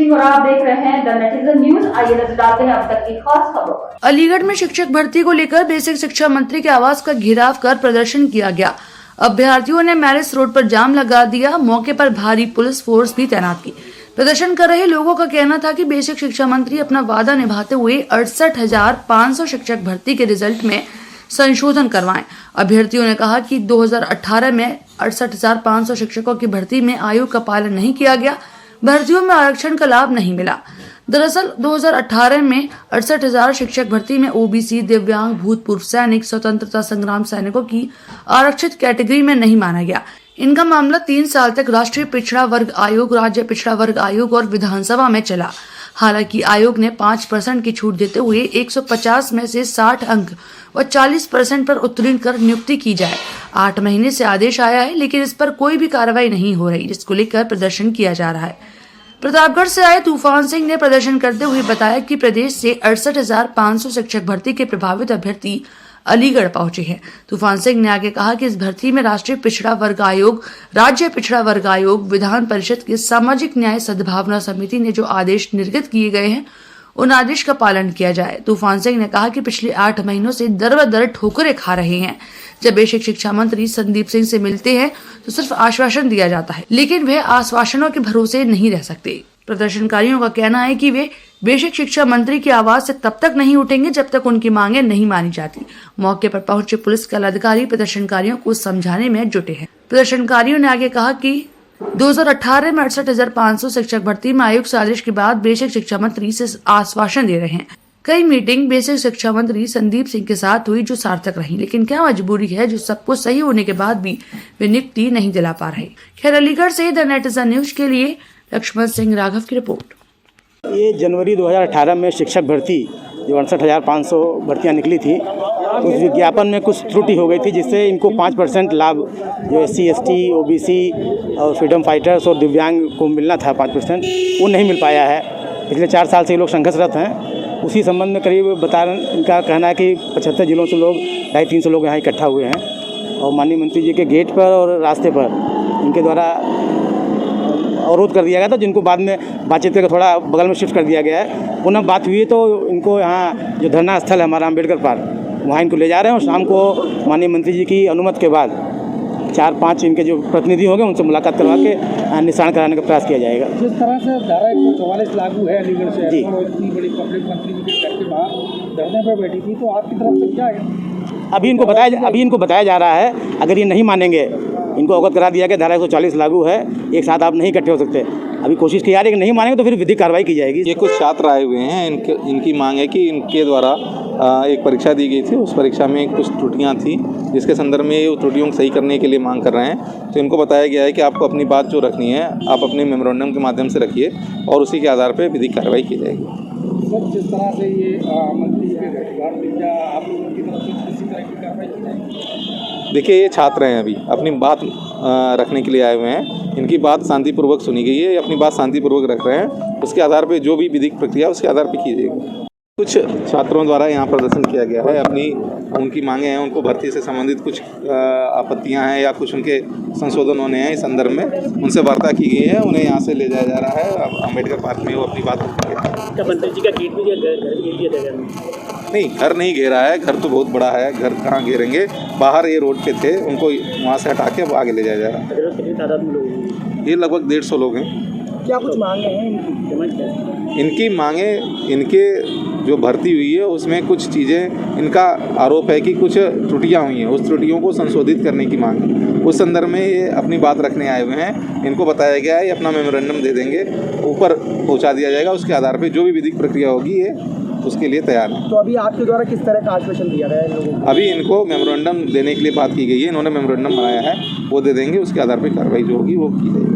सिंह और आप देख रहे हैं द नेटिजन न्यूज। आइए नजर डालते हैं अब तक की खास खबरों पर। अलीगढ़ में शिक्षक भर्ती को लेकर बेसिक शिक्षा मंत्री के आवास का घेराव कर प्रदर्शन किया गया। अभ्यर्थियों ने मैरिज रोड पर जाम लगा दिया। मौके पर भारी पुलिस फोर्स भी तैनात की। प्रदर्शन कर रहे लोगों का कहना था कि बेसिक शिक्षा मंत्री अपना वादा निभाते हुए 68,500 शिक्षक भर्ती के रिजल्ट में संशोधन करवाएं। अभ्यर्थियों ने कहा कि 2018 में 68,500 शिक्षकों की भर्ती में आयु का पालन नहीं किया गया। भर्तियों में आरक्षण का लाभ नहीं मिला। दरअसल 2018 में 68,000 शिक्षक भर्ती में ओबीसी, दिव्यांग, भूतपूर्व सैनिक, स्वतंत्रता संग्राम सैनिकों की आरक्षित कैटेगरी में नहीं माना गया। इनका मामला 3 साल तक राष्ट्रीय पिछड़ा वर्ग आयोग, राज्य पिछड़ा वर्ग आयोग और विधानसभा में चला। हालांकि आयोग ने 5% की छूट देते हुए 150 में से 60 अंक व 40% पर उत्तीर्ण कर नियुक्ति की जाए। 8 महीने से आदेश आया है, लेकिन इस पर कोई भी कार्रवाई नहीं हो रही, जिसको लेकर प्रदर्शन किया जा रहा है। प्रतापगढ़ से आए तूफान सिंह ने प्रदर्शन करते हुए बताया कि प्रदेश से 68,500 शिक्षक भर्ती के प्रभावित अभ्यर्थी अलीगढ़ पहुंचे हैं। तूफान सिंह ने आगे कहा कि इस भर्ती में राष्ट्रीय पिछड़ा वर्ग आयोग, राज्य पिछड़ा वर्ग आयोग, विधान परिषद की सामाजिक न्याय सद्भावना समिति ने जो आदेश निर्गत किए गए हैं, उन आदेश का पालन किया जाए। तूफान सिंह ने कहा कि पिछले 8 महीनों से दर ब दर ठोकरें खा रहे हैं। जब बेसिक शिक्षा मंत्री संदीप सिंह से मिलते हैं तो सिर्फ आश्वासन दिया जाता है, लेकिन वे आश्वासनों के भरोसे नहीं रह सकते। प्रदर्शनकारियों का कहना है कि वे बेसिक शिक्षा मंत्री की आवाज से तब तक नहीं उठेंगे जब तक उनकी मांगे नहीं मानी जाती। मौके पर पहुंचे पुलिस के अधिकारी प्रदर्शनकारियों को समझाने में जुटे हैं। प्रदर्शनकारियों ने आगे कहा कि 2018 में 68,500 शिक्षक भर्ती में आयोग से आदेश के बाद बेसिक शिक्षा मंत्री से आश्वासन दे रहे हैं। कई मीटिंग बेसिक शिक्षा मंत्री संदीप सिंह के साथ हुई जो सार्थक रही, लेकिन क्या मजबूरी है जो सब कुछ सही होने के बाद भी वे नियुक्ति नहीं दिला पा रहे। खैर, अलीगढ़ से द नेटिजन न्यूज के लिए लक्ष्मण सिंह राघव की रिपोर्ट। ये जनवरी 2018 में शिक्षक भर्ती जो 68,500 भर्तियाँ निकली थी, उस विज्ञापन में कुछ त्रुटि हो गई थी, जिससे इनको 5% लाभ जो SC, ST, OBC और फ्रीडम फाइटर्स और दिव्यांग को मिलना था 5%, वो नहीं मिल पाया है। पिछले 4 साल से ये लोग संघर्षरत हैं। उसी संबंध में करीब इनका कहना है कि 75 जिलों से लोग 250-300 लोग यहाँ इकट्ठा हुए हैं और माननीय मंत्री जी के गेट पर और रास्ते पर इनके द्वारा अवरोध कर दिया गया था, जिनको बाद में बातचीत करके थोड़ा बगल में शिफ्ट कर दिया गया है। पुनः बात हुई तो इनको यहाँ जो धरना स्थल है हमारा अम्बेडकर पार्क, वहाँ इनको ले जा रहे हैं और शाम को माननीय मंत्री जी की अनुमति के बाद 4-5 इनके जो प्रतिनिधि होंगे उनसे मुलाकात करवा के निशान कराने का प्रयास किया जाएगा। जिस तरह से धारा 144 लागू है अलीगढ़ से जी, और इतनी बड़ी पब्लिक मंत्री जी के घर के बाहर धरने पर बैठी थी, तो आपकी तरफ से क्या है? अभी इनको बताया जा रहा है, अगर ये नहीं मानेंगे, इनको अवगत करा दिया कि धारा 140 लागू है, एक साथ आप नहीं इकट्ठे हो सकते। अभी कोशिश की जा रही है कि नहीं मानेंगे तो फिर विधिक कार्रवाई की जाएगी। ये कुछ छात्र आए हुए हैं, इनकी मांग है कि इनके द्वारा एक परीक्षा दी गई थी, उस परीक्षा में कुछ त्रुटियां थी, जिसके संदर्भ में ये त्रुटियों को सही करने के लिए मांग कर रहे हैं। तो इनको बताया गया है कि आपको अपनी बात जो रखनी है आप अपने मेमोरेंडम के माध्यम से रखिए और उसी के आधार पर विधिक कार्रवाई की जाएगी। सर, जिस तरह से ये मंत्री के घर क्या आप लोगों की तरफ से किसी तरह की कार्रवाई की जाएगी? देखिए, ये छात्र हैं, अभी अपनी बात रखने के लिए आए हुए हैं। इनकी बात शांतिपूर्वक सुनी गई है, ये अपनी बात शांतिपूर्वक रख रहे हैं। उसके आधार पे जो भी विधिक प्रक्रिया उसके आधार पे की जाएगी। कुछ छात्रों द्वारा यहाँ प्रदर्शन किया गया है, उनकी मांगे हैं, उनको भर्ती से संबंधित कुछ आपत्तियाँ हैं या कुछ उनके संशोधन होने हैं, इस संदर्भ में उनसे वार्ता की गई है। उन्हें यहाँ से ले जाया जा रहा है अम्बेडकर पार्क में, वो अपनी बात रखेंगे। मंत्री जी का गेट भी नहीं, घर नहीं घेरा है, घर तो बहुत बड़ा है, घर कहाँ घेरेंगे, बाहर ये रोड पे थे, उनको वहाँ से हटा के आगे ले जाया जा रहा है। कितनी तादाद में लोग? ये लगभग 150 लोग हैं। क्या कुछ मांगे हैं इनकी मांगे, इनके जो भर्ती हुई है उसमें कुछ चीज़ें, इनका आरोप है कि कुछ त्रुटियां हुई हैं, उस त्रुटियों को संशोधित करने की मांग है। उस संदर्भ में ये अपनी बात रखने आए हुए हैं। इनको बताया गया है ये अपना मेमोरेंडम दे देंगे, ऊपर पहुंचा दिया जाएगा, उसके आधार पर जो भी विधिक प्रक्रिया होगी ये उसके लिए तैयार है। तो अभी आपके द्वारा किस तरह का आश्वासन दिया गया है लोगों को? अभी इनको मेमोरेंडम देने के लिए बात की गई है, इन्होंने मेमोरेंडम बनाया है, वो दे देंगे, उसके आधार पर कार्रवाई जो होगी वो की जाएगी।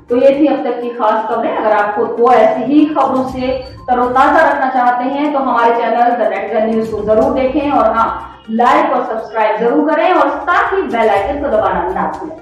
तो ये थी अब तक की खास खबरें। अगर आप खुद को ऐसी ही खबरों से तरोताजा रखना चाहते हैं तो हमारे चैनल द नेटिजन न्यूज को जरूर देखें और हाँ, लाइक और सब्सक्राइब जरूर करें और साथ ही बेल आइकन को दबाना ना भूलें।